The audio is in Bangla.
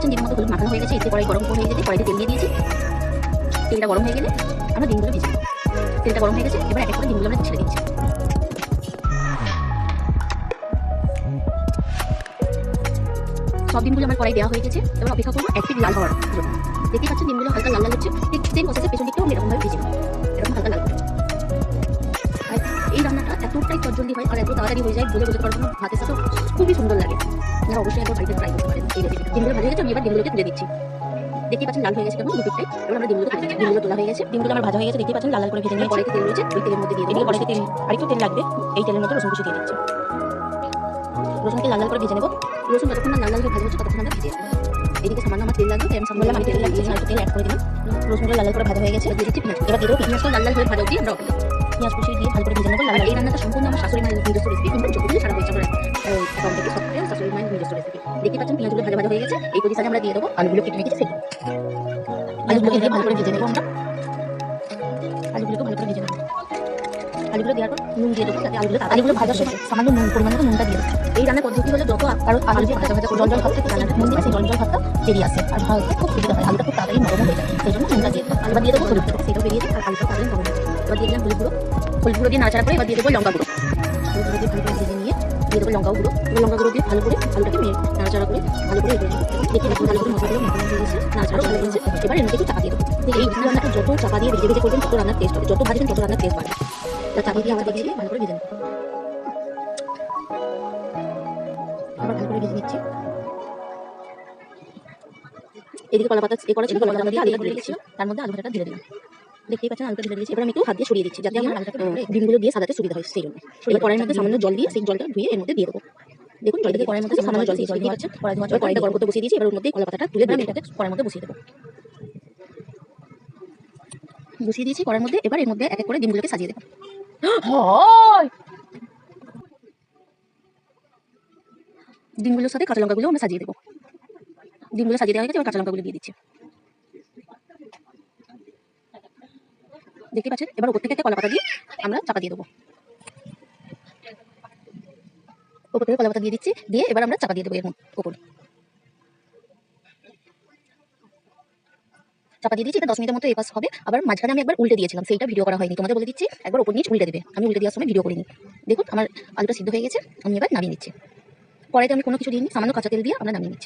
পাচ্ছেন ডিমের মধ্যে হলুদ মাখানো হয়ে গেছে। এতে কড়াই গরম হয়ে যেতে কড়াইতে তেল দিয়ে দিয়েছি। তেলটা গরম হয়ে গেলে আমরা ডিমগুলো ভেজে নেব। তেলটা গরম হয়ে গেছে, এবার এক এক করে ডিমগুলো আমরা ছেড়ে দিচ্ছি। সব ডিমগুলো আমার কড়াই দেওয়া হয়ে গেছে। এবার অপেক্ষা করবো এক পিঠ লাল হওয়ার জন্য। দেখতেই পাচ্ছেন ডিমগুলো হালকা লাল লাল হচ্ছে। ঠিক সেম প্রসেসে পেছন দিকটাও আমি এরকমভাবে ভেজে নেব, এরকম হালকা লাল করে। আর এই রান্নাটা এতটাই চটজলদি হয় আর এত তাড়াতাড়ি হয়ে যায় বলে বোঝাতে পারবো না। ভাতের সাথে খুবই সুন্দর লাগে। আপনারা অবশ্যই একবার বাড়িতে ট্রাই করতে পারেন এই রেসিপিটা। ডিমগুলো ভাজা গেছে, আমি এবার ডিমগুলোকে তুলে দিচ্ছি। দেখতেই পাচ্ছেন লাল হয়ে গেছে কেমন দুপিটটাই। এবার আমরা ডিমগুলো তুলে দিচ্ছি। ডিমগুলো তোলা হয়ে গেছে, ডিমগুলো আমার ভাজা হয়ে গেছে। দেখতেই পাচ্ছেন লাল লাল করে ভেজে নিয়ে কড়াইতে তেল রয়েছে, ওই তেলের মধ্যে দিয়ে দিই। কড়াইতে তেল আরেকটু তেল লাগবে, এই তেলের মধ্যে রসুন কুচি দিয়ে দিচ্ছি। রসুনকে লাল লাল করে ভেজে নেব। রসুন যতক্ষণ না লাল লাল হয়ে ভাজা হচ্ছে ততক্ষণ আমরা ভেজে নেব। এদিকে সামান্য আমার তেল লাগবে, তাই আমি সামান্য তেল লাগিয়েছি, একটু তেল অ্যাড করে দিলাম। রসুনগুলো লাল লাল করে ভাজা হয়ে গেছে, দিয়ে দিচ্ছি পেঁয়াজ। এবার দিয়ে দেবো পেঁয়াজটা লাল লাল হয়ে ভাজা অবধি আমরা পেঁয়াজ কুচি দিয়ে ভালো করে ভেজে নেব। এই রান্নাটা সম্পূর্ণ আমার শাশুড়ি মায়ের নিজস্ব রেসিপি, কিন্তু যতদিন সারা হয়েছে আমার অ্যাকাউন্ট থেকে সবটাই শাশুড়ি মায়ের নিজস্ব রেসিপি। দেখতে পাচ্ছেন পেঁয়াজগুলো ভাজা ভাজা হয়ে গেছে। এই পজিশনে আমরা দিয়ে দেবো আলুগুলো কেটে রেখেছি সেগুলো। আলুগুলোকে দিয়ে ভালো করে ভেজে নেবো আমরা। আলুগুলোকে ভালো করে ভেজে নেবো। আলুগুলো দেওয়ার পর নুন দিয়ে দেবো, যাতে আলুগুলো ভাজার সময় সামান্য পরিমাণে নুনটা দিয়ে দেবো। এই রান্নার পদ্ধতি হলো যত আরও আলু দিয়ে ভাজা ভাজা জল ভাত থেকে রান্নাটা নুন দিলে সেই জল ভাতটা বেরিয়ে আসে আর ভাজতে খুব সুবিধা হয়। আলুটা খুব তাড়াতাড়ি নরম হয়ে যায়, সেই জন্য নুনটা দিয়ে দেবো। আলুটা দিয়ে দেবো হলুদ গুঁড়ো, সেটাও বেরিয়ে যায় আর আলুটা তাড়াতাড়ি নরম হয়ে যায়। এবার দিয়ে দিলাম হলুদ গুঁড়ো দিয়ে নাড়াচাড়া করে এবার দিয়ে দেবো লঙ্কা গুঁড়ো। হলুদ গুঁড়ো দিয়ে ভালো করে ভেজে নিয়ে দিয়ে দেবো লঙ্কা গুঁড়ো। লঙ্কা গুঁড়ো দিয়ে ভালো করে আলুটাকে নাড়াচাড়া করে ভালো করে দেখে দেখুন ভালো করে মশলাগুলো মাখানো হয়ে গেছে, নাড়াচাড়া ভালো হয়েছে। এবার এর মধ্যে একটু চাপা দিয়ে দেবো। এই রান্নাটা যত চাপা দিয়ে ভেজে ভেজে করবেন তত রান্নার টেস্ট হবে, যত ভাজবেন তত রান্নার টেস্ট বাড়বে। চাপা দিয়ে আবার দেখে ভালো করে ভেজে নেবো। আবার ভালো করে ভেজে নিচ্ছি। এদিকে কলা পাতা ছিল, কলা পাতা দিয়ে আলুটা ঢেলে দিচ্ছি, তার মধ্যে আলু ভাজাটা ঢেলে দিলাম। দেখতেই পাচ্ছেন আলুটা ঢেলে দিয়েছি। এবার আমি একটু হাত দিয়ে সরিয়ে দিচ্ছি, যাতে আমার ডিমগুলো দিয়ে সাজাতে সুবিধা হয় সেই জন্য। এবার কড়াইয়ের মধ্যে সামান্য জল দিয়ে সেই জলটা ধুয়ে এর মধ্যে দিয়ে দেবো। দেখুন জল দিয়ে কড়াইয়ের মধ্যে সামান্য জল দিয়ে পাচ্ছেন কড়াইটা গরম করতে বসিয়ে দিয়েছি। এবার ওর মধ্যে কলা পাতাটা তুলে দিয়ে এটাকে কড়াইয়ের মধ্যে বসিয়ে দেবো। বসিয়ে দিয়েছি কড়াইয়ের মধ্যে। এবার এর মধ্যে এক এক করে ডিমগুলোকে সাজিয়ে দেবো। ডিমগুলোর সাথে কাঁচা লঙ্কাগুলো আমরা সাজিয়ে দেবো। ডিমগুলো সাজিয়ে দেওয়া হয়ে গেছে, এবার কাঁচা লঙ্কাগুলো দিয়ে দিচ্ছি। দেখতে পাচ্ছেন এবার উপর থেকে একটা কলা পাতা দিয়ে আমরা চাপা দিয়ে দেবো। উপর থেকে কলা পাতা দিয়ে দিচ্ছি, দিয়ে এবার আমরা চাপা দিয়ে দেবো এর উপর। চাপা দিয়ে দিচ্ছি, এটা 10 মিনিটের মতো এই পাশ হবে। আবার মাঝখানে আমি একবার উল্টে দিয়েছিলাম, সেইটা ভিডিও করা হয়নি, তোমাদের বলে দিচ্ছি একবার উপর নিচ উল্টে দেবে। আমি উল্টে দেওয়ার সময় ভিডিও করিনি। দেখুন আমার আলুটা সিদ্ধ হয়ে গেছে, আমি এবার নামিয়ে নিচ্ছি। কড়াইতে আমি কোনো কিছু দিইনি, সামান্য কাঁচা তেল দিয়ে আমরা নামিয়ে নিচ্ছি।